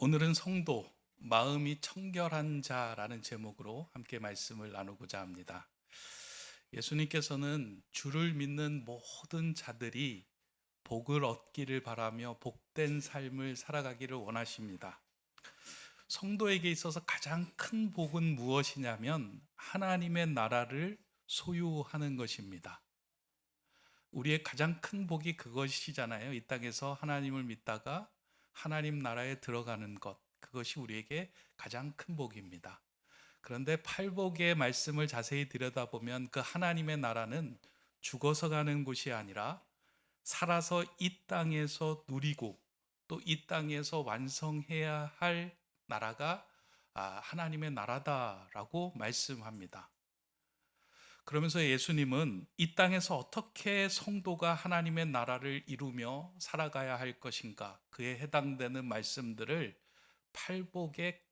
오늘은 성도, 마음이 청결한 자라는 제목으로 함께 말씀을 나누고자 합니다. 예수님께서는 주를 믿는 모든 자들이 복을 얻기를 바라며 복된 삶을 살아가기를 원하십니다. 성도에게 있어서 가장 큰 복은 무엇이냐면 하나님의 나라를 소유하는 것입니다. 우리의 가장 큰 복이 그것이잖아요. 이 땅에서 하나님을 믿다가 하나님 나라에 들어가는 것, 그것이 우리에게 가장 큰 복입니다. 그런데 팔복의 말씀을 자세히 들여다보면 그 하나님의 나라는 죽어서 가는 곳이 아니라 살아서 이 땅에서 누리고 또 이 땅에서 완성해야 할 나라가 하나님의 나라다라고 말씀합니다. 그러면서 예수님은 이 땅에서 어떻게 성도가 하나님의 나라를 이루며 살아가야 할 것인가, 그에 해당되는 말씀들을 팔복의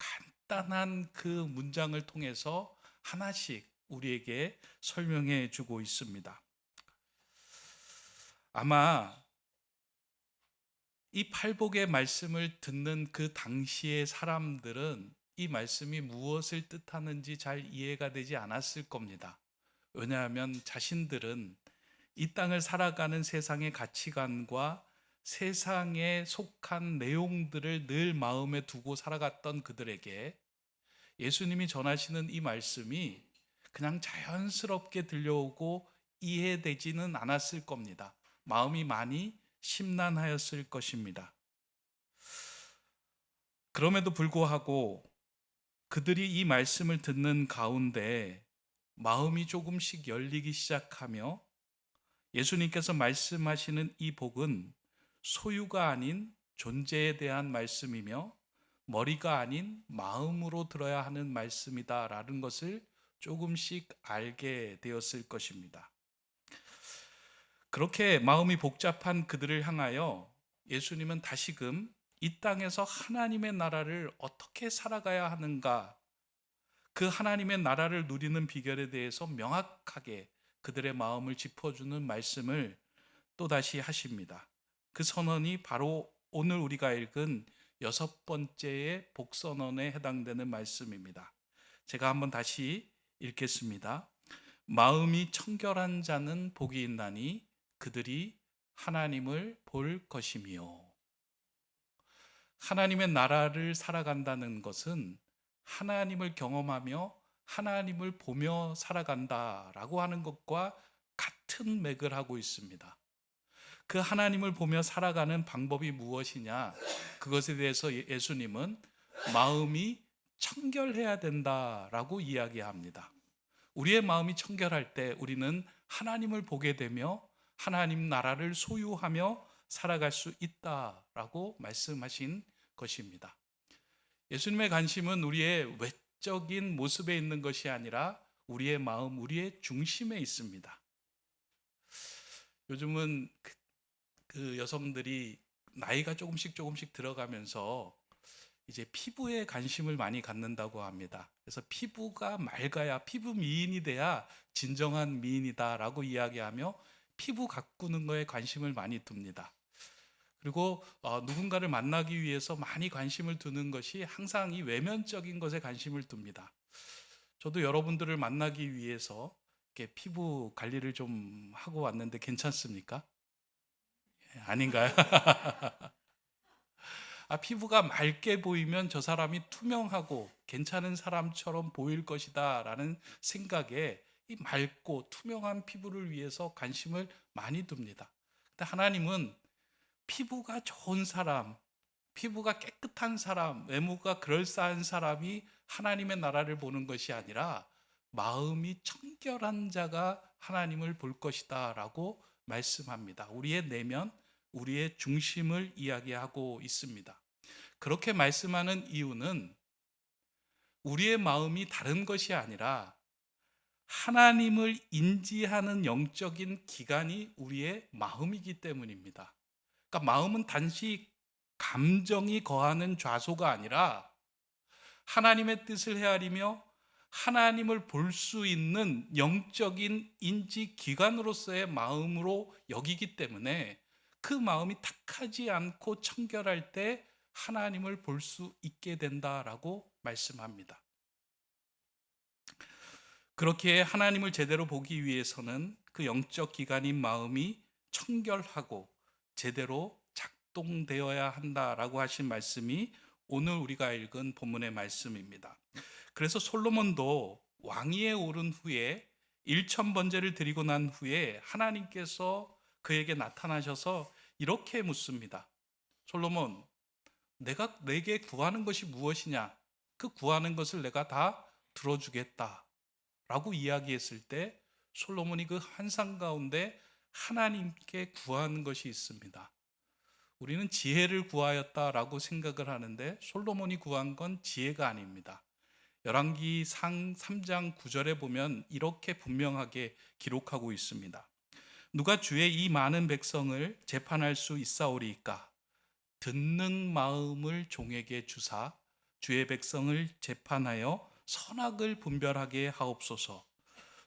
간단한 그 문장을 통해서 하나씩 우리에게 설명해 주고 있습니다. 아마 이 팔복의 말씀을 듣는 그 당시의 사람들은 이 말씀이 무엇을 뜻하는지 잘 이해가 되지 않았을 겁니다. 왜냐하면 자신들은 이 땅을 살아가는 세상의 가치관과 세상에 속한 내용들을 늘 마음에 두고 살아갔던 그들에게 예수님이 전하시는 이 말씀이 그냥 자연스럽게 들려오고 이해되지는 않았을 겁니다. 마음이 많이 심란하였을 것입니다. 그럼에도 불구하고 그들이 이 말씀을 듣는 가운데 마음이 조금씩 열리기 시작하며 예수님께서 말씀하시는 이 복은 소유가 아닌 존재에 대한 말씀이며 머리가 아닌 마음으로 들어야 하는 말씀이다라는 것을 조금씩 알게 되었을 것입니다. 그렇게 마음이 복잡한 그들을 향하여 예수님은 다시금 이 땅에서 하나님의 나라를 어떻게 살아가야 하는가, 그 하나님의 나라를 누리는 비결에 대해서 명확하게 그들의 마음을 짚어주는 말씀을 또다시 하십니다. 그 선언이 바로 오늘 우리가 읽은 6번째의 복선언에 해당되는 말씀입니다. 제가 한번 다시 읽겠습니다. 마음이 청결한 자는 복이 있나니 그들이 하나님을 볼 것이며. 하나님의 나라를 살아간다는 것은 하나님을 경험하며 하나님을 보며 살아간다라고 하는 것과 같은 맥을 하고 있습니다. 그 하나님을 보며 살아가는 방법이 무엇이냐? 그것에 대해서 예수님은 마음이 청결해야 된다라고 이야기합니다. 우리의 마음이 청결할 때 우리는 하나님을 보게 되며 하나님 나라를 소유하며 살아갈 수 있다라고 말씀하신 것입니다. 예수님의 관심은 우리의 외적인 모습에 있는 것이 아니라 우리의 마음, 우리의 중심에 있습니다. 요즘은 그 여성들이 나이가 조금씩 들어가면서 이제 피부에 관심을 많이 갖는다고 합니다. 그래서 피부가 맑아야, 피부 미인이 돼야 진정한 미인이다라고 이야기하며 피부 가꾸는 거에 관심을 많이 둡니다. 그리고 누군가를 만나기 위해서 많이 관심을 두는 것이 항상 이 외면적인 것에 관심을 둡니다. 저도 여러분들을 만나기 위해서 이렇게 피부 관리를 좀 하고 왔는데 괜찮습니까? 아닌가요? 피부가 맑게 보이면 저 사람이 투명하고 괜찮은 사람처럼 보일 것이다 라는 생각에 이 맑고 투명한 피부를 위해서 관심을 많이 둡니다. 근데 하나님은 피부가 좋은 사람, 피부가 깨끗한 사람, 외모가 그럴싸한 사람이 하나님의 나라를 보는 것이 아니라 마음이 청결한 자가 하나님을 볼 것이다 라고 말씀합니다. 우리의 내면, 우리의 중심을 이야기하고 있습니다. 그렇게 말씀하는 이유는 우리의 마음이 다른 것이 아니라 하나님을 인지하는 영적인 기관이 우리의 마음이기 때문입니다. 그러니까 마음은 단지 감정이 거하는 좌소가 아니라 하나님의 뜻을 헤아리며 하나님을 볼 수 있는 영적인 인지 기관으로서의 마음으로 여기기 때문에 그 마음이 탁하지 않고 청결할 때 하나님을 볼 수 있게 된다라고 말씀합니다. 그렇게 하나님을 제대로 보기 위해서는 그 영적 기관인 마음이 청결하고 제대로 작동되어야 한다라고 하신 말씀이 오늘 우리가 읽은 본문의 말씀입니다. 그래서 솔로몬도 왕위에 오른 후에 일천번제를 드리고 난 후에 하나님께서 그에게 나타나셔서 이렇게 묻습니다. 솔로몬, 내가 내게 구하는 것이 무엇이냐? 그 구하는 것을 내가 다 들어주겠다 라고 이야기했을 때 솔로몬이 그 환상 가운데 하나님께 구하는 것이 있습니다. 우리는 지혜를 구하였다라고 생각을 하는데 솔로몬이 구한 건 지혜가 아닙니다. 열왕기상 3장 9절에 보면 이렇게 분명하게 기록하고 있습니다. 누가 주의 이 많은 백성을 재판할 수 있사오리이까? 듣는 마음을 종에게 주사 주의 백성을 재판하여 선악을 분별하게 하옵소서.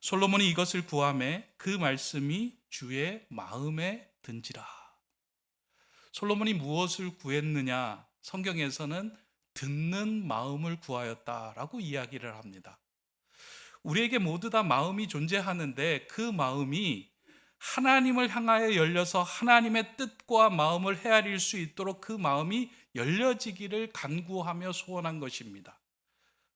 솔로몬이 이것을 구하매 그 말씀이 주의 마음에 든지라. 솔로몬이 무엇을 구했느냐? 성경에서는 듣는 마음을 구하였다라고 이야기를 합니다. 우리에게 모두 다 마음이 존재하는데 그 마음이 하나님을 향하여 열려서 하나님의 뜻과 마음을 헤아릴 수 있도록 그 마음이 열려지기를 간구하며 소원한 것입니다.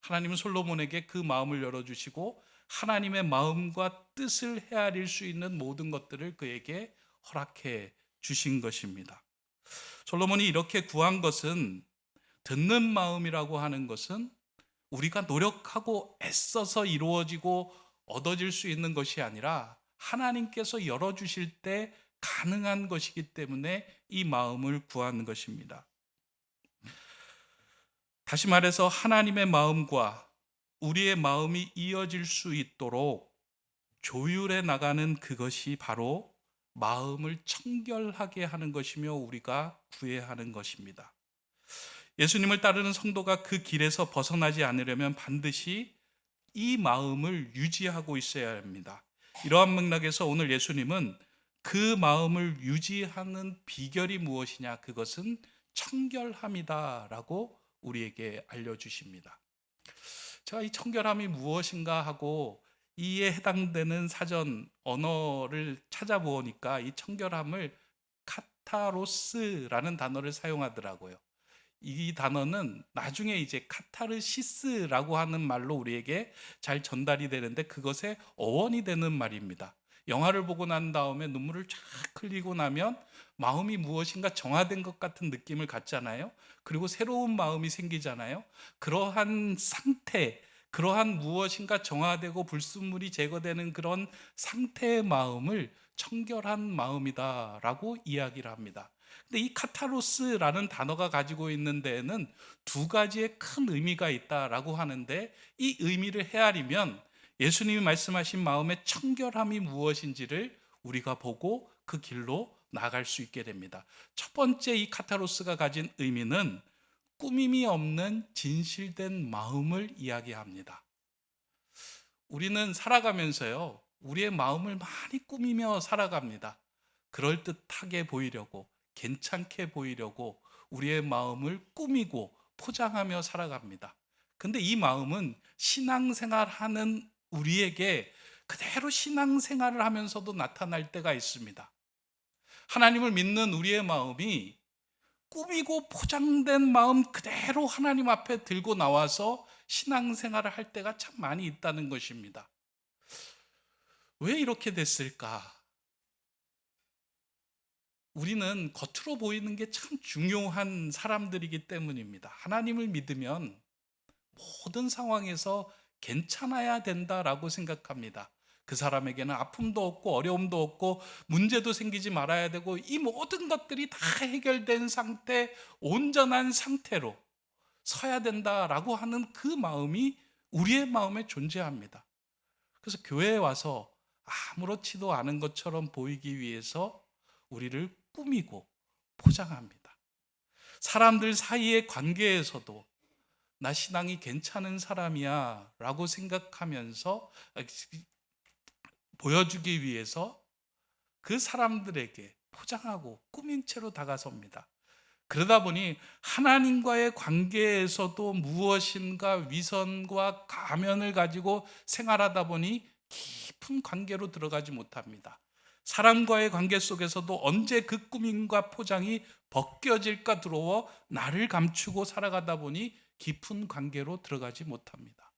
하나님은 솔로몬에게 그 마음을 열어주시고 하나님의 마음과 뜻을 헤아릴 수 있는 모든 것들을 그에게 허락해 주신 것입니다. 솔로몬이 이렇게 구한 것은, 듣는 마음이라고 하는 것은 우리가 노력하고 애써서 이루어지고 얻어질 수 있는 것이 아니라 하나님께서 열어주실 때 가능한 것이기 때문에 이 마음을 구하는 것입니다. 다시 말해서 하나님의 마음과 우리의 마음이 이어질 수 있도록 조율해 나가는 그것이 바로 마음을 청결하게 하는 것이며 우리가 구해야 하는 것입니다. 예수님을 따르는 성도가 그 길에서 벗어나지 않으려면 반드시 이 마음을 유지하고 있어야 합니다. 이러한 맥락에서 오늘 예수님은 그 마음을 유지하는 비결이 무엇이냐? 그것은 청결함이다라고 우리에게 알려주십니다. 제가 이 청결함이 무엇인가 하고 이에 해당되는 사전 언어를 찾아보니까 이 청결함을 카타로스라는 단어를 사용하더라고요. 이 단어는 나중에 이제 카타르시스라고 하는 말로 우리에게 잘 전달이 되는데 그것의 어원이 되는 말입니다. 영화를 보고 난 다음에 눈물을 쫙 흘리고 나면 마음이 무엇인가 정화된 것 같은 느낌을 갖잖아요. 그리고 새로운 마음이 생기잖아요. 그러한 상태, 그러한 무엇인가 정화되고 불순물이 제거되는 그런 상태의 마음을 청결한 마음이다라고 이야기를 합니다. 근데 이 카타로스라는 단어가 가지고 있는 데에는 두 가지의 큰 의미가 있다라고 하는데 이 의미를 헤아리면 예수님이 말씀하신 마음의 청결함이 무엇인지를 우리가 보고 그 길로 나아갈 수 있게 됩니다. 첫 번째 이 카타로스가 가진 의미는 꾸밈이 없는 진실된 마음을 이야기합니다. 우리는 살아가면서요, 우리의 마음을 많이 꾸미며 살아갑니다. 그럴듯하게 보이려고, 괜찮게 보이려고 우리의 마음을 꾸미고 포장하며 살아갑니다. 근데 이 마음은 신앙생활하는 우리에게 그대로 신앙생활을 하면서도 나타날 때가 있습니다. 하나님을 믿는 우리의 마음이 꾸미고 포장된 마음 그대로 하나님 앞에 들고 나와서 신앙생활을 할 때가 참 많이 있다는 것입니다. 왜 이렇게 됐을까? 우리는 겉으로 보이는 게 참 중요한 사람들이기 때문입니다. 하나님을 믿으면 모든 상황에서 괜찮아야 된다라고 생각합니다. 그 사람에게는 아픔도 없고 어려움도 없고 문제도 생기지 말아야 되고 이 모든 것들이 다 해결된 상태, 온전한 상태로 서야 된다라고 하는 그 마음이 우리의 마음에 존재합니다. 그래서 교회에 와서 아무렇지도 않은 것처럼 보이기 위해서 우리를 꾸미고 포장합니다. 사람들 사이의 관계에서도 나 신앙이 괜찮은 사람이야 라고 생각하면서 보여주기 위해서 그 사람들에게 포장하고 꾸민 채로 다가섭니다. 그러다 보니 하나님과의 관계에서도 무엇인가 위선과 가면을 가지고 생활하다 보니 깊은 관계로 들어가지 못합니다. 사람과의 관계 속에서도 언제 그 꾸밈과 포장이 벗겨질까 두려워 나를 감추고 살아가다 보니 깊은 관계로 들어가지 못합니다.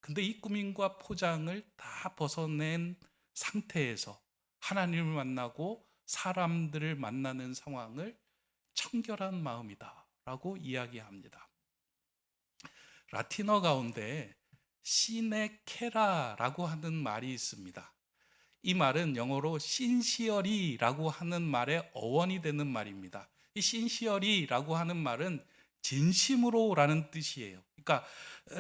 근데 이 꾸밈과 포장을 다 벗어낸 상태에서 하나님을 만나고 사람들을 만나는 상황을 청결한 마음이다 라고 이야기합니다. 라틴어 가운데 시네케라라고 하는 말이 있습니다. 이 말은 영어로 신시어리라고 하는 말의 어원이 되는 말입니다. 이 신시어리라고 하는 말은 진심으로라는 뜻이에요. 그러니까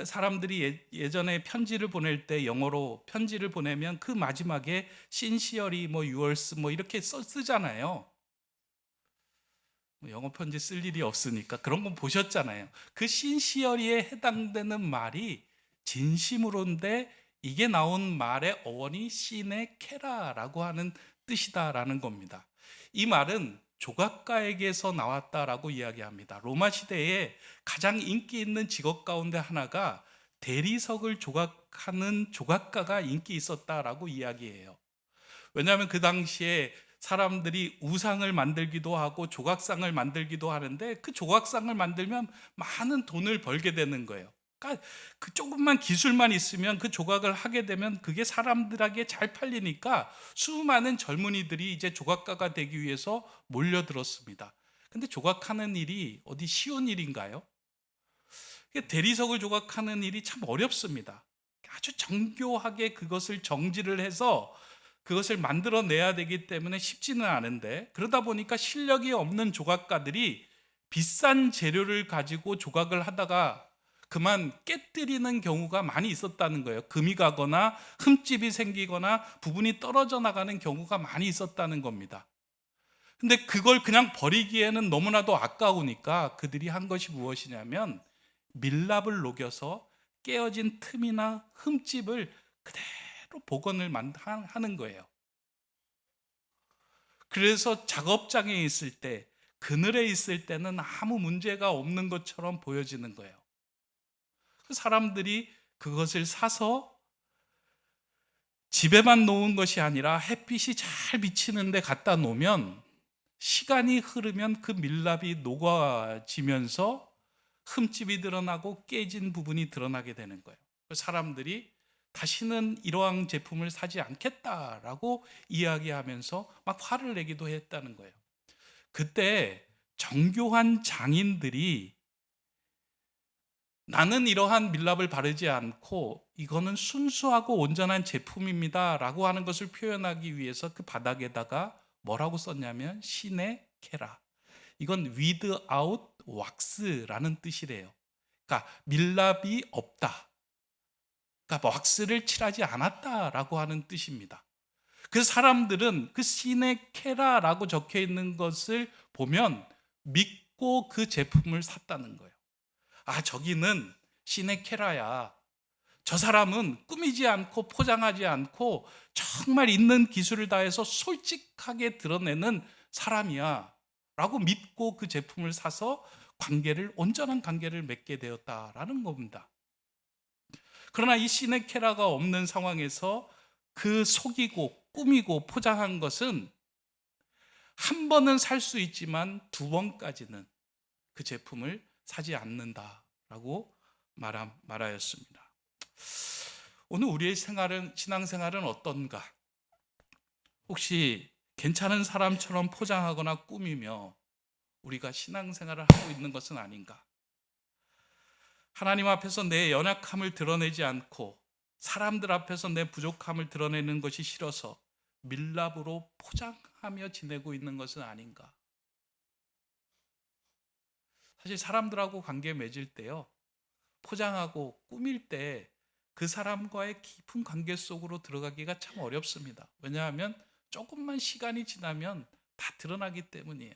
사람들이 예전에 편지를 보낼 때 영어로 편지를 보내면 그 마지막에 신시어리 뭐 yours 뭐 이렇게 쓰잖아요. 영어 편지 쓸 일이 없으니까 그런 건 보셨잖아요. 그 신시어리에 해당되는 말이 진심으로인데 이게 나온 말의 어원이 시네케라라고 하는 뜻이다라는 겁니다. 이 말은 조각가에게서 나왔다라고 이야기합니다. 로마 시대에 가장 인기 있는 직업 가운데 하나가 대리석을 조각하는 조각가가 인기 있었다라고 이야기해요. 왜냐하면 그 당시에 사람들이 우상을 만들기도 하고 조각상을 만들기도 하는데 그 조각상을 만들면 많은 돈을 벌게 되는 거예요. 그러니까 그 조금만 기술만 있으면 그 조각을 하게 되면 그게 사람들에게 잘 팔리니까 수많은 젊은이들이 이제 조각가가 되기 위해서 몰려들었습니다. 근데 조각하는 일이 어디 쉬운 일인가요? 대리석을 조각하는 일이 참 어렵습니다. 아주 정교하게 그것을 정지를 해서 그것을 만들어내야 되기 때문에 쉽지는 않은데, 그러다 보니까 실력이 없는 조각가들이 비싼 재료를 가지고 조각을 하다가 그만 깨뜨리는 경우가 많이 있었다는 거예요. 금이 가거나 흠집이 생기거나 부분이 떨어져 나가는 경우가 많이 있었다는 겁니다. 근데 그걸 그냥 버리기에는 너무나도 아까우니까 그들이 한 것이 무엇이냐면 밀랍을 녹여서 깨어진 틈이나 흠집을 그대로 복원을 하는 거예요. 그래서 작업장에 있을 때, 그늘에 있을 때는 아무 문제가 없는 것처럼 보여지는 거예요. 사람들이 그것을 사서 집에만 놓은 것이 아니라 햇빛이 잘 비치는 데 갖다 놓으면 시간이 흐르면 그 밀랍이 녹아지면서 흠집이 드러나고 깨진 부분이 드러나게 되는 거예요. 사람들이 다시는 이러한 제품을 사지 않겠다라고 이야기하면서 막 화를 내기도 했다는 거예요. 그때 정교한 장인들이 나는 이러한 밀랍을 바르지 않고 이거는 순수하고 온전한 제품입니다 라고 하는 것을 표현하기 위해서 그 바닥에다가 뭐라고 썼냐면 시네케라, 이건 without wax라는 뜻이래요. 그러니까 밀랍이 없다, 그러니까 왁스를 칠하지 않았다라고 하는 뜻입니다. 그래서 사람들은 그 시네케라라고 적혀 있는 것을 보면 믿고 그 제품을 샀다는 거예요. 아, 저기는 시네케라야. 저 사람은 꾸미지 않고 포장하지 않고 정말 있는 기술을 다해서 솔직하게 드러내는 사람이야 라고 믿고 그 제품을 사서 온전한 관계를 맺게 되었다라는 겁니다. 그러나 이 시네케라가 없는 상황에서 그 속이고 꾸미고 포장한 것은 한 번은 살 수 있지만 두 번까지는 그 제품을 사지 않는다라고 말하였습니다. 오늘 우리의 신앙생활은 어떤가? 혹시 괜찮은 사람처럼 포장하거나 꾸미며 우리가 신앙생활을 하고 있는 것은 아닌가? 하나님 앞에서 내 연약함을 드러내지 않고 사람들 앞에서 내 부족함을 드러내는 것이 싫어서 밀랍으로 포장하며 지내고 있는 것은 아닌가? 사실 사람들하고 관계 맺을 때요, 포장하고 꾸밀 때 그 사람과의 깊은 관계 속으로 들어가기가 참 어렵습니다. 왜냐하면 조금만 시간이 지나면 다 드러나기 때문이에요.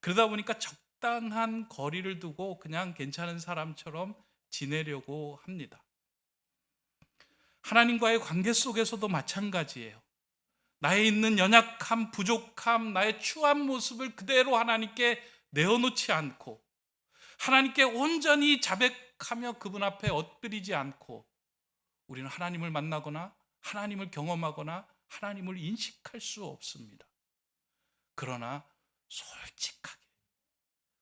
그러다 보니까 적당한 거리를 두고 그냥 괜찮은 사람처럼 지내려고 합니다. 하나님과의 관계 속에서도 마찬가지예요. 나의 있는 연약함, 부족함, 나의 추한 모습을 그대로 하나님께 내어놓지 않고 하나님께 온전히 자백하며 그분 앞에 엎드리지 않고 우리는 하나님을 만나거나 하나님을 경험하거나 하나님을 인식할 수 없습니다. 그러나 솔직하게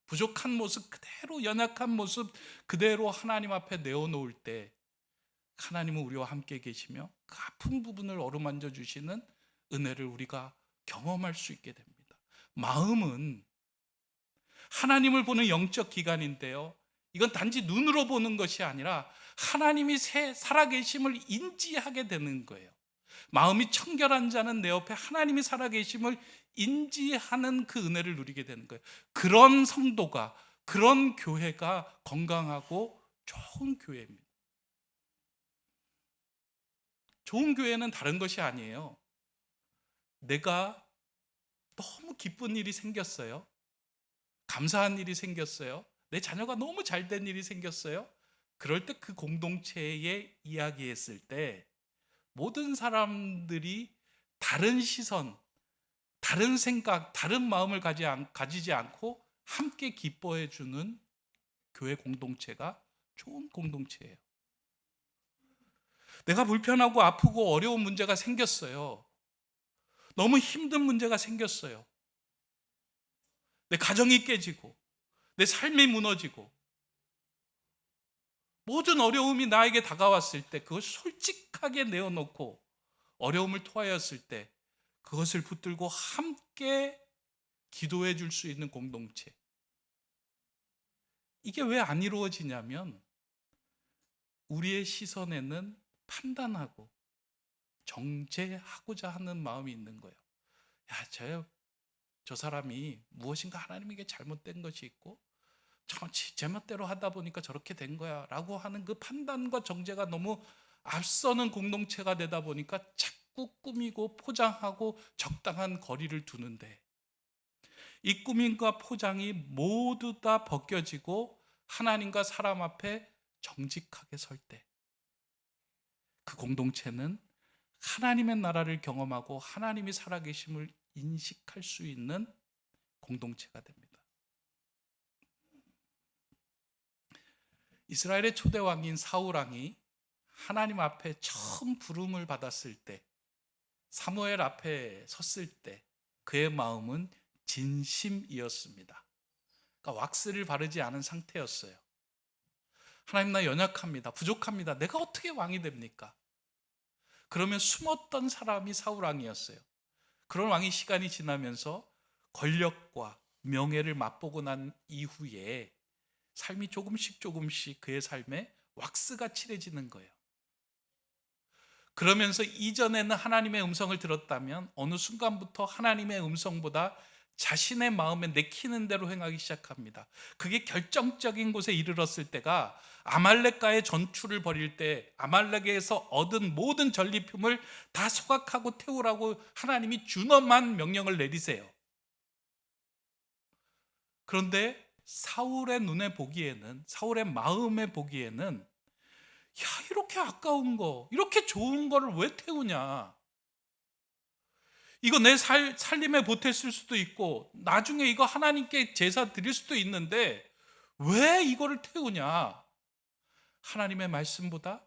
부족한 모습 그대로, 연약한 모습 그대로 하나님 앞에 내어놓을 때 하나님은 우리와 함께 계시며 그 아픈 부분을 어루만져 주시는 은혜를 우리가 경험할 수 있게 됩니다. 마음은 하나님을 보는 영적 기관인데요, 이건 단지 눈으로 보는 것이 아니라 하나님이 살아계심을 인지하게 되는 거예요. 마음이 청결한 자는 내 옆에 하나님이 살아계심을 인지하는 그 은혜를 누리게 되는 거예요. 그런 성도가, 그런 교회가 건강하고 좋은 교회입니다. 좋은 교회는 다른 것이 아니에요. 내가 너무 기쁜 일이 생겼어요. 감사한 일이 생겼어요. 내 자녀가 너무 잘된 일이 생겼어요. 그럴 때 그 공동체에 이야기했을 때 모든 사람들이 다른 시선, 다른 생각, 다른 마음을 가지지 않고 함께 기뻐해 주는 교회 공동체가 좋은 공동체예요. 내가 불편하고 아프고 어려운 문제가 생겼어요. 너무 힘든 문제가 생겼어요. 내 가정이 깨지고 내 삶이 무너지고 모든 어려움이 나에게 다가왔을 때 그걸 솔직하게 내어놓고 어려움을 토하였을 때 그것을 붙들고 함께 기도해 줄 수 있는 공동체, 이게 왜 안 이루어지냐면 우리의 시선에는 판단하고 정죄하고자 하는 마음이 있는 거예요. 저 사람이 무엇인가 하나님에게 잘못된 것이 있고 제 멋대로 하다 보니까 저렇게 된 거야 라고 하는 그 판단과 정죄가 너무 앞서는 공동체가 되다 보니까 자꾸 꾸미고 포장하고 적당한 거리를 두는데, 이 꾸밈과 포장이 모두 다 벗겨지고 하나님과 사람 앞에 정직하게 설 때 그 공동체는 하나님의 나라를 경험하고 하나님이 살아계심을 인식할 수 있는 공동체가 됩니다. 이스라엘의 초대 왕인 사울 왕이 하나님 앞에 처음 부름을 받았을 때, 사무엘 앞에 섰을 때 그의 마음은 진심이었습니다. 그러니까 왁스를 바르지 않은 상태였어요. 하나님, 나 연약합니다. 부족합니다. 내가 어떻게 왕이 됩니까? 그러면 숨었던 사람이 사울 왕이었어요. 그런 왕이 시간이 지나면서 권력과 명예를 맛보고 난 이후에 삶이 조금씩 그의 삶에 왁스가 칠해지는 거예요. 그러면서 이전에는 하나님의 음성을 들었다면 어느 순간부터 하나님의 음성보다 자신의 마음에 내키는 대로 행하기 시작합니다. 그게 결정적인 곳에 이르렀을 때가 아말렉과의 전투를 벌일 때 아말렉에서 얻은 모든 전리품을 다 소각하고 태우라고 하나님이 준엄한 명령을 내리세요. 그런데 사울의 눈에 보기에는, 사울의 마음에 보기에는 이렇게 아까운 거, 이렇게 좋은 거를 왜 태우냐? 이거 내 살림에 보탰을 수도 있고 나중에 이거 하나님께 제사 드릴 수도 있는데 왜 이거를 태우냐? 하나님의 말씀보다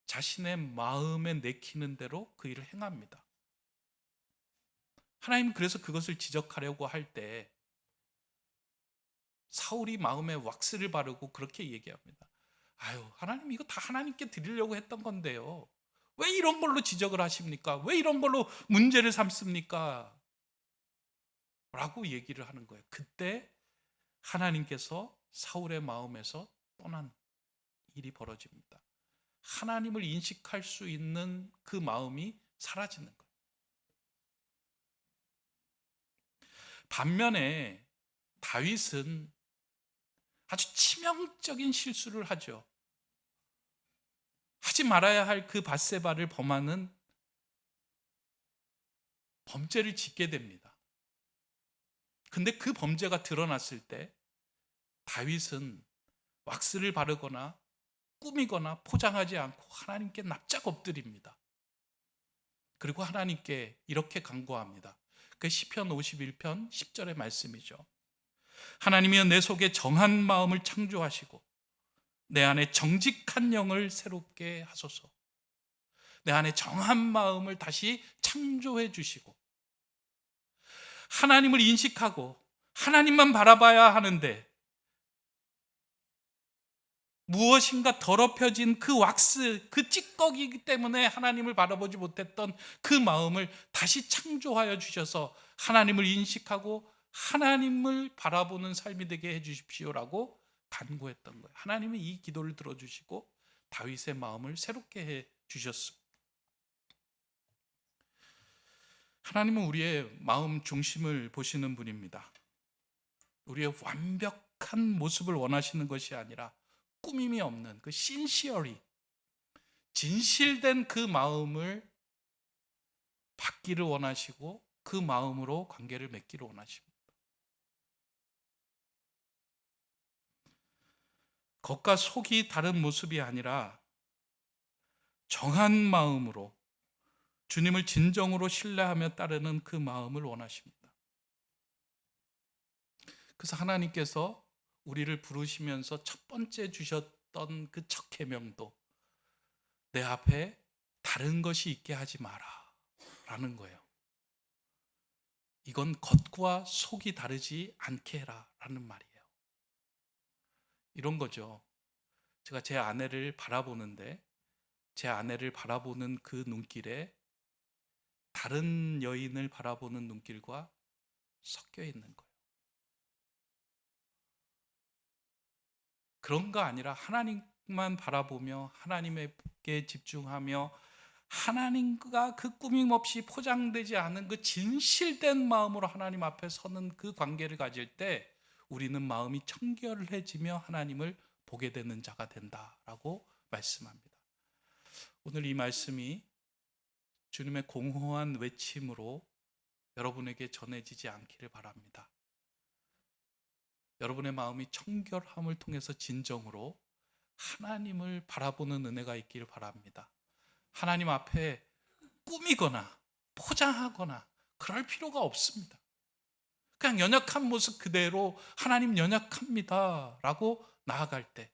자신의 마음에 내키는 대로 그 일을 행합니다. 하나님 그래서 그것을 지적하려고 할 때 사울이 마음에 왁스를 바르고 그렇게 얘기합니다. 하나님, 이거 다 하나님께 드리려고 했던 건데요, 왜 이런 걸로 지적을 하십니까? 왜 이런 걸로 문제를 삼습니까? 라고 얘기를 하는 거예요. 그때 하나님께서 사울의 마음에서 떠난 일이 벌어집니다. 하나님을 인식할 수 있는 그 마음이 사라지는 거예요. 반면에 다윗은 아주 치명적인 실수를 하죠. 하지 말아야 할 그 밧세바를 범하는 범죄를 짓게 됩니다. 근데 그 범죄가 드러났을 때 다윗은 왁스를 바르거나 꾸미거나 포장하지 않고 하나님께 납작 엎드립니다. 그리고 하나님께 이렇게 간구합니다. 그 시편 51편 10절의 말씀이죠. 하나님이여 내 속에 정한 마음을 창조하시고 내 안에 정직한 영을 새롭게 하소서. 내 안에 정한 마음을 다시 창조해 주시고 하나님을 인식하고 하나님만 바라봐야 하는데 무엇인가 더럽혀진 그 왁스, 그 찌꺼기이기 때문에 하나님을 바라보지 못했던 그 마음을 다시 창조하여 주셔서 하나님을 인식하고 하나님을 바라보는 삶이 되게 해 주십시오라고 간구했던 거예요. 하나님은 이 기도를 들어주시고 다윗의 마음을 새롭게 해 주셨습니다. 하나님은 우리의 마음 중심을 보시는 분입니다. 우리의 완벽한 모습을 원하시는 것이 아니라 꾸밈이 없는 그 신시어리, 진실된 그 마음을 받기를 원하시고 그 마음으로 관계를 맺기를 원하십니다. 겉과 속이 다른 모습이 아니라 정한 마음으로 주님을 진정으로 신뢰하며 따르는 그 마음을 원하십니다. 그래서 하나님께서 우리를 부르시면서 첫 번째 주셨던 그 첫 계명도 내 앞에 다른 것이 있게 하지 마라 라는 거예요. 이건 겉과 속이 다르지 않게 해라 라는 말이에요. 이런 거죠. 제가 제 아내를 바라보는데 제 아내를 바라보는 그 눈길에 다른 여인을 바라보는 눈길과 섞여 있는 거예요. 그런 거 아니라 하나님만 바라보며 하나님께 집중하며 하나님과 그 꾸밈 없이 포장되지 않은 그 진실된 마음으로 하나님 앞에 서는 그 관계를 가질 때 우리는 마음이 청결해지며 하나님을 보게 되는 자가 된다라고 말씀합니다. 오늘 이 말씀이 주님의 공허한 외침으로 여러분에게 전해지지 않기를 바랍니다. 여러분의 마음이 청결함을 통해서 진정으로 하나님을 바라보는 은혜가 있기를 바랍니다. 하나님 앞에 꾸미거나 포장하거나 그럴 필요가 없습니다. 그냥 연약한 모습 그대로 하나님 연약합니다 라고 나아갈 때,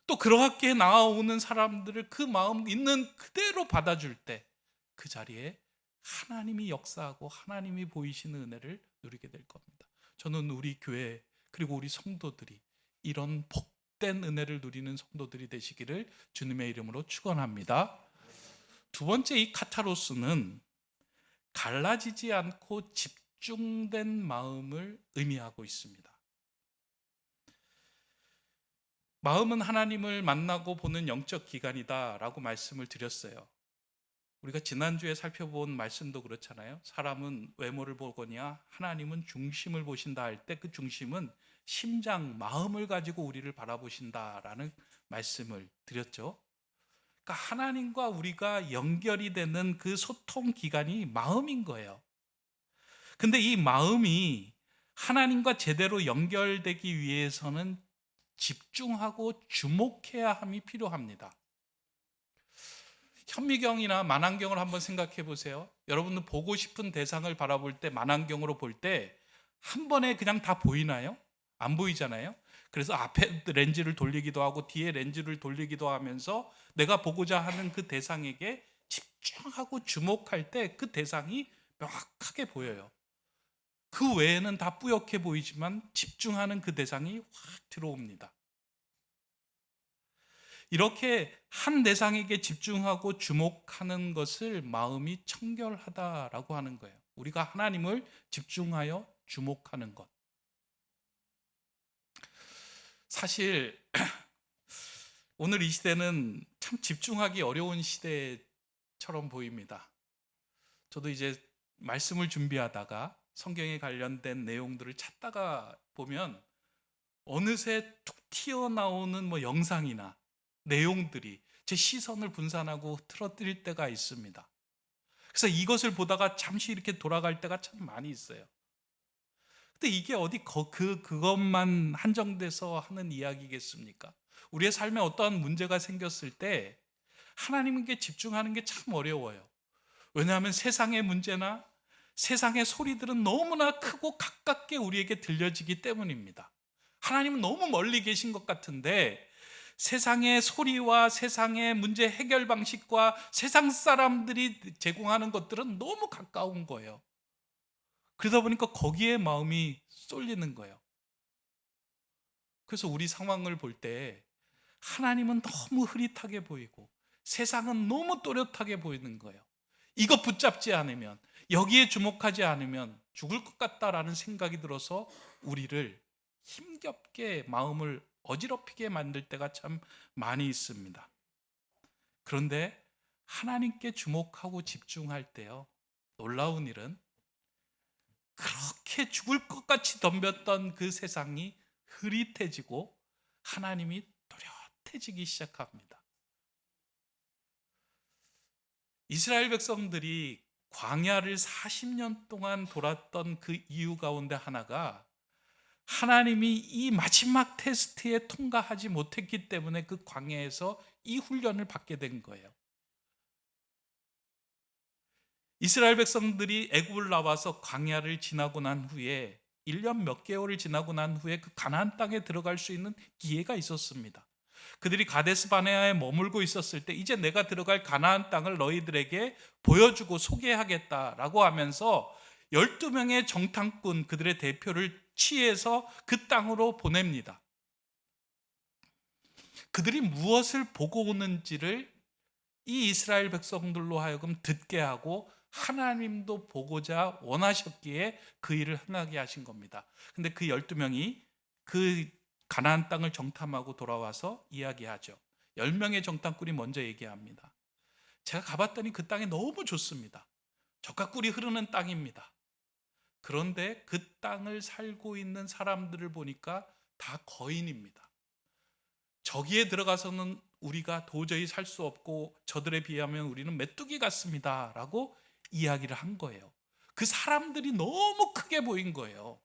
또 그렇게 나아오는 사람들을 그 마음 있는 그대로 받아줄 때 그 자리에 하나님이 역사하고 하나님이 보이시는 은혜를 누리게 될 겁니다. 저는 우리 교회 그리고 우리 성도들이 이런 복된 은혜를 누리는 성도들이 되시기를 주님의 이름으로 축원합니다. 두 번째, 이 카타로스는 갈라지지 않고 집중된 마음을 의미하고 있습니다. 마음은 하나님을 만나고 보는 영적 기관이다라고 말씀을 드렸어요. 우리가 지난주에 살펴본 말씀도 그렇잖아요. 사람은 외모를 보거냐 하나님은 중심을 보신다 할 때 그 중심은 심장, 마음을 가지고 우리를 바라보신다라는 말씀을 드렸죠. 그러니까 하나님과 우리가 연결이 되는 그 소통 기관이 마음인 거예요. 근데 이 마음이 하나님과 제대로 연결되기 위해서는 집중하고 주목해야 함이 필요합니다. 현미경이나 만안경을 한번 생각해 보세요. 여러분은 보고 싶은 대상을 바라볼 때 만안경으로 볼 때 한 번에 그냥 다 보이나요? 안 보이잖아요. 그래서 앞에 렌즈를 돌리기도 하고 뒤에 렌즈를 돌리기도 하면서 내가 보고자 하는 그 대상에게 집중하고 주목할 때 그 대상이 명확하게 보여요. 그 외에는 다 뿌옇게 보이지만 집중하는 그 대상이 확 들어옵니다. 이렇게 한 대상에게 집중하고 주목하는 것을 마음이 청결하다라고 하는 거예요. 우리가 하나님을 집중하여 주목하는 것. 사실 오늘 이 시대는 참 집중하기 어려운 시대처럼 보입니다. 저도 이제 말씀을 준비하다가 성경에 관련된 내용들을 찾다가 보면 어느새 툭 튀어나오는 영상이나 내용들이 제 시선을 분산하고 틀어뜨릴 때가 있습니다. 그래서 이것을 보다가 잠시 이렇게 돌아갈 때가 참 많이 있어요. 근데 이게 어디 그것만 한정돼서 하는 이야기겠습니까? 우리의 삶에 어떠한 문제가 생겼을 때 하나님께 집중하는 게 참 어려워요. 왜냐하면 세상의 문제나 세상의 소리들은 너무나 크고 가깝게 우리에게 들려지기 때문입니다. 하나님은 너무 멀리 계신 것 같은데 세상의 소리와 세상의 문제 해결 방식과 세상 사람들이 제공하는 것들은 너무 가까운 거예요. 그러다 보니까 거기에 마음이 쏠리는 거예요. 그래서 우리 상황을 볼 때 하나님은 너무 흐릿하게 보이고 세상은 너무 또렷하게 보이는 거예요. 이거 붙잡지 않으면, 여기에 주목하지 않으면 죽을 것 같다라는 생각이 들어서 우리를 힘겹게 마음을 어지럽히게 만들 때가 참 많이 있습니다. 그런데 하나님께 주목하고 집중할 때요, 놀라운 일은 그렇게 죽을 것 같이 덤볐던 그 세상이 흐릿해지고 하나님이 또렷해지기 시작합니다. 이스라엘 백성들이 광야를 40년 동안 돌았던 그 이유 가운데 하나가 하나님이 이 마지막 테스트에 통과하지 못했기 때문에 그 광야에서 이 훈련을 받게 된 거예요. 이스라엘 백성들이 애굽을 나와서 광야를 지나고 난 후에 1년 몇 개월을 지나고 난 후에 그 가나안 땅에 들어갈 수 있는 기회가 있었습니다. 그들이 가데스 바네아에 머물고 있었을 때 이제 내가 들어갈 가나안 땅을 너희들에게 보여주고 소개하겠다라고 하면서 12명의 정탐꾼, 그들의 대표를 취해서 그 땅으로 보냅니다. 그들이 무엇을 보고 오는지를 이 이스라엘 백성들로 하여금 듣게 하고 하나님도 보고자 원하셨기에 그 일을 행하게 하신 겁니다. 근데 그 12명이 그 가나안 땅을 정탐하고 돌아와서 이야기하죠. 10명의 정탐꾼이 먼저 얘기합니다. 제가 가봤더니 그 땅이 너무 좋습니다. 젖과 꿀이 흐르는 땅입니다. 그런데 그 땅을 살고 있는 사람들을 보니까 다 거인입니다. 저기에 들어가서는 우리가 도저히 살 수 없고 저들에 비하면 우리는 메뚜기 같습니다 라고 이야기를 한 거예요. 그 사람들이 너무 크게 보인 거예요.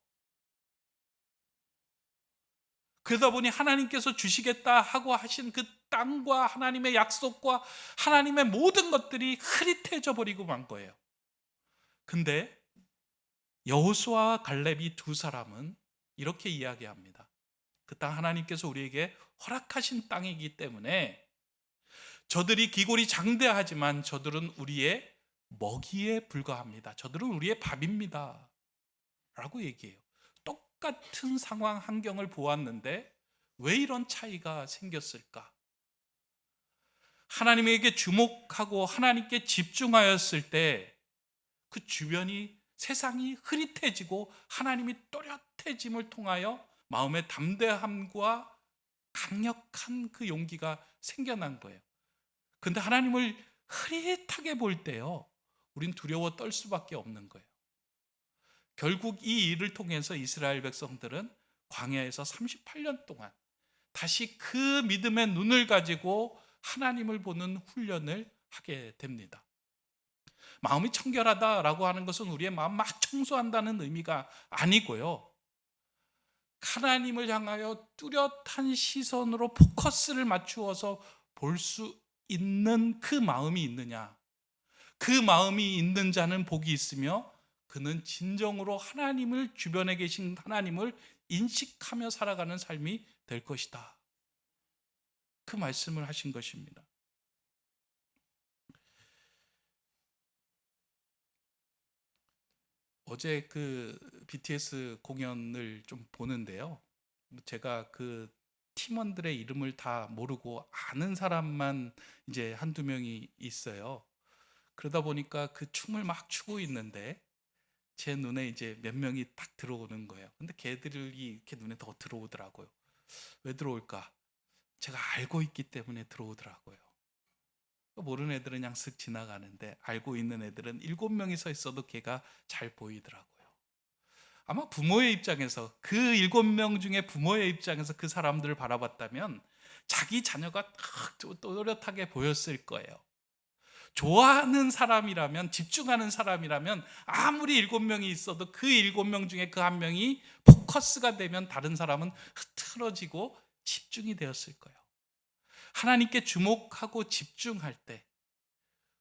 그러다 보니 하나님께서 주시겠다 하고 하신 그 땅과 하나님의 약속과 하나님의 모든 것들이 흐릿해져 버리고 만 거예요. 근데 여호수아와 갈렙이 두 사람은 이렇게 이야기합니다. 그 땅 하나님께서 우리에게 허락하신 땅이기 때문에 저들이 기골이 장대하지만 저들은 우리의 먹이에 불과합니다. 저들은 우리의 밥입니다 라고 얘기해요. 똑같은 상황 환경을 보았는데 왜 이런 차이가 생겼을까? 하나님에게 주목하고 하나님께 집중하였을 때 그 주변이, 세상이 흐릿해지고 하나님이 또렷해짐을 통하여 마음의 담대함과 강력한 그 용기가 생겨난 거예요. 근데 하나님을 흐릿하게 볼 때요, 우린 두려워 떨 수밖에 없는 거예요. 결국 이 일을 통해서 이스라엘 백성들은 광야에서 38년 동안 다시 그 믿음의 눈을 가지고 하나님을 보는 훈련을 하게 됩니다. 마음이 청결하다라고 하는 것은 우리의 마음 막 청소한다는 의미가 아니고요, 하나님을 향하여 뚜렷한 시선으로 포커스를 맞추어서 볼 수 있는 그 마음이 있느냐, 그 마음이 있는 자는 복이 있으며 그는 진정으로 하나님을, 주변에 계신 하나님을 인식하며 살아가는 삶이 될 것이다, 그 말씀을 하신 것입니다. 어제 그 BTS 공연을 좀 보는데요, 제가 그 팀원들의 이름을 다 모르고 아는 사람만 이제 한두 명이 있어요. 그러다 보니까 그 춤을 막 추고 있는데 제 눈에 이제 몇 명이 딱 들어오는 거예요. 근데 걔들이 이렇게 눈에 더 들어오더라고요. 왜 들어올까? 제가 알고 있기 때문에 들어오더라고요. 모르는 애들은 그냥 슥 지나가는데 알고 있는 애들은 7명이 서 있어도 걔가 잘 보이더라고요. 아마 부모의 입장에서, 그 7명 중에 부모의 입장에서 그 사람들을 바라봤다면 자기 자녀가 또렷하게 보였을 거예요. 좋아하는 사람이라면, 집중하는 사람이라면 아무리 7명이 있어도 그 7명 중에 그 한 명이 포커스가 되면 다른 사람은 흐트러지고 집중이 되었을 거예요. 하나님께 주목하고 집중할 때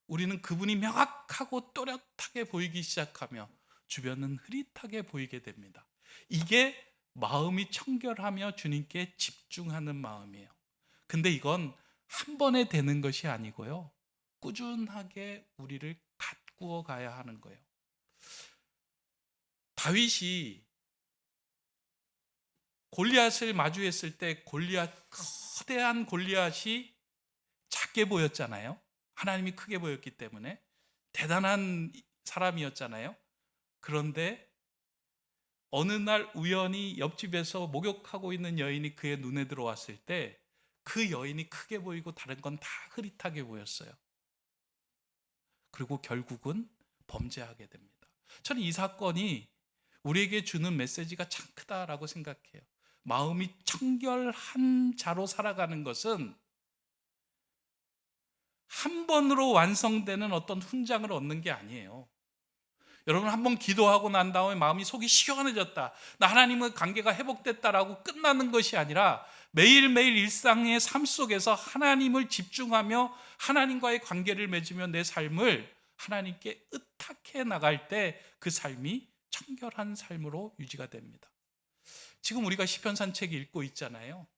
우리는 그분이 명확하고 또렷하게 보이기 시작하며 주변은 흐릿하게 보이게 됩니다. 이게 마음이 청결하며 주님께 집중하는 마음이에요. 근데 이건 한 번에 되는 것이 아니고요, 꾸준하게 우리를 가꾸어 가야 하는 거예요. 다윗이 골리앗을 마주했을 때 거대한 골리앗이 작게 보였잖아요. 하나님이 크게 보였기 때문에 대단한 사람이었잖아요. 그런데 어느 날 우연히 옆집에서 목욕하고 있는 여인이 그의 눈에 들어왔을 때 그 여인이 크게 보이고 다른 건 다 흐릿하게 보였어요. 그리고 결국은 범죄하게 됩니다. 저는 이 사건이 우리에게 주는 메시지가 참 크다라고 생각해요. 마음이 청결한 자로 살아가는 것은 한 번으로 완성되는 어떤 훈장을 얻는 게 아니에요. 여러분, 한번 기도하고 난 다음에 마음이 속이 시원해졌다, 나 하나님의 관계가 회복됐다라고 끝나는 것이 아니라 매일매일 일상의 삶 속에서 하나님을 집중하며 하나님과의 관계를 맺으며 내 삶을 하나님께 의탁해 나갈 때 그 삶이 청결한 삶으로 유지가 됩니다. 지금 우리가 시편 산책 읽고 있잖아요.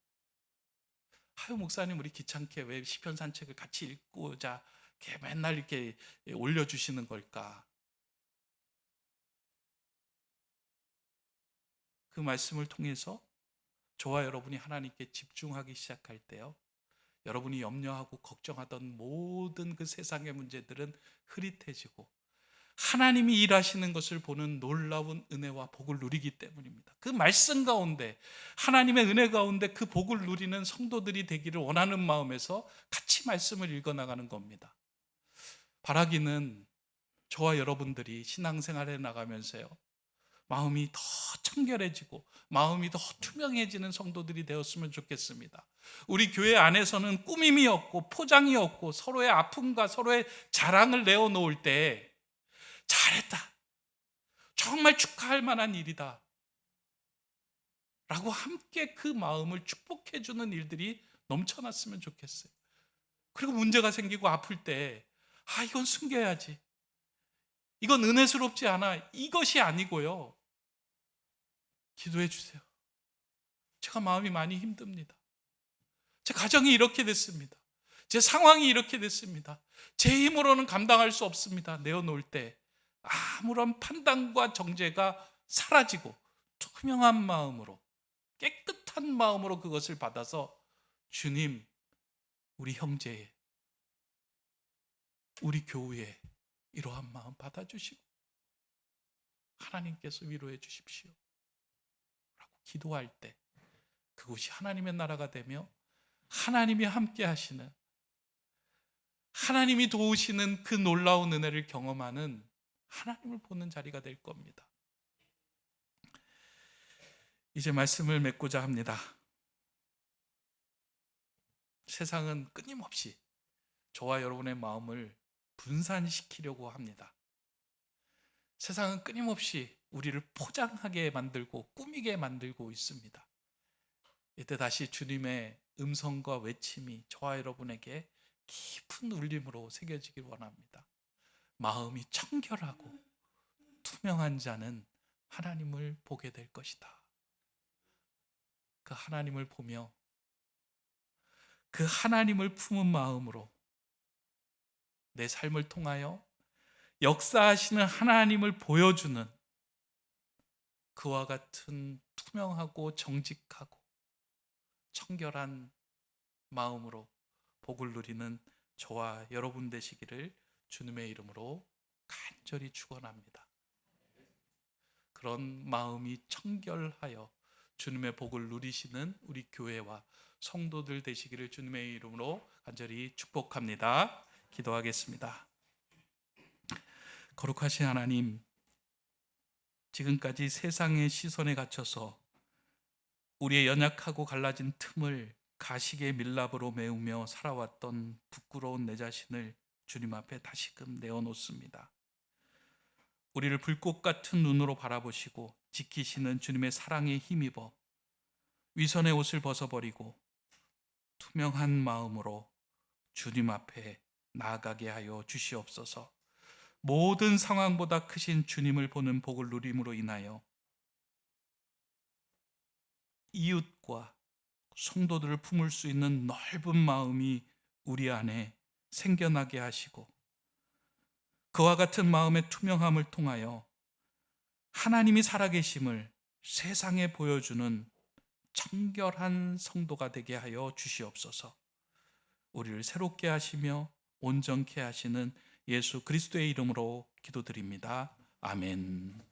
하유 목사님, 우리 귀찮게 왜 시편 산책을 같이 읽고자 이렇게 맨날 이렇게 올려주시는 걸까? 그 말씀을 통해서 저와 여러분이 하나님께 집중하기 시작할 때요, 여러분이 염려하고 걱정하던 모든 그 세상의 문제들은 흐릿해지고 하나님이 일하시는 것을 보는 놀라운 은혜와 복을 누리기 때문입니다. 그 말씀 가운데, 하나님의 은혜 가운데 그 복을 누리는 성도들이 되기를 원하는 마음에서 같이 말씀을 읽어나가는 겁니다. 바라기는 저와 여러분들이 신앙생활에 나가면서요, 마음이 더 청결해지고 마음이 더 투명해지는 성도들이 되었으면 좋겠습니다. 우리 교회 안에서는 꾸밈이 없고 포장이 없고 서로의 아픔과 서로의 자랑을 내어놓을 때 잘했다, 정말 축하할 만한 일이다 라고 함께 그 마음을 축복해 주는 일들이 넘쳐났으면 좋겠어요. 그리고 문제가 생기고 아플 때 이건 숨겨야지, 이건 은혜스럽지 않아, 이것이 아니고요, 기도해 주세요. 제가 마음이 많이 힘듭니다. 제 가정이 이렇게 됐습니다. 제 상황이 이렇게 됐습니다. 제 힘으로는 감당할 수 없습니다. 내어놓을 때 아무런 판단과 정죄가 사라지고 투명한 마음으로, 깨끗한 마음으로 그것을 받아서 주님, 우리 형제의, 우리 교우의 이러한 마음 받아주시고 하나님께서 위로해 주십시오 라고 기도할 때 그곳이 하나님의 나라가 되며 하나님이 함께 하시는, 하나님이 도우시는 그 놀라운 은혜를 경험하는 하나님을 보는 자리가 될 겁니다. 이제 말씀을 맺고자 합니다. 세상은 끊임없이 저와 여러분의 마음을 분산시키려고 합니다. 세상은 끊임없이 우리를 포장하게 만들고 꾸미게 만들고 있습니다. 이때 다시 주님의 음성과 외침이 저와 여러분에게 깊은 울림으로 새겨지길 원합니다. 마음이 청결하고 투명한 자는 하나님을 보게 될 것이다. 그 하나님을 보며 그 하나님을 품은 마음으로 내 삶을 통하여 역사하시는 하나님을 보여주는 그와 같은 투명하고 정직하고 청결한 마음으로 복을 누리는 저와 여러분 되시기를 주님의 이름으로 간절히 축원합니다. 그런 마음이 청결하여 주님의 복을 누리시는 우리 교회와 성도들 되시기를 주님의 이름으로 간절히 축복합니다. 기도하겠습니다. 거룩하신 하나님, 지금까지 세상의 시선에 갇혀서 우리의 연약하고 갈라진 틈을 가시의 밀랍으로 메우며 살아왔던 부끄러운 내 자신을 주님 앞에 다시금 내어놓습니다. 우리를 불꽃 같은 눈으로 바라보시고 지키시는 주님의 사랑에 힘입어 위선의 옷을 벗어버리고 투명한 마음으로 주님 앞에 나아가게 하여 주시옵소서. 모든 상황보다 크신 주님을 보는 복을 누림으로 인하여 이웃과 성도들을 품을 수 있는 넓은 마음이 우리 안에 생겨나게 하시고, 그와 같은 마음의 투명함을 통하여 하나님이 살아계심을 세상에 보여주는 청결한 성도가 되게 하여 주시옵소서. 우리를 새롭게 하시며 온전케 하시는 예수 그리스도의 이름으로 기도드립니다. 아멘.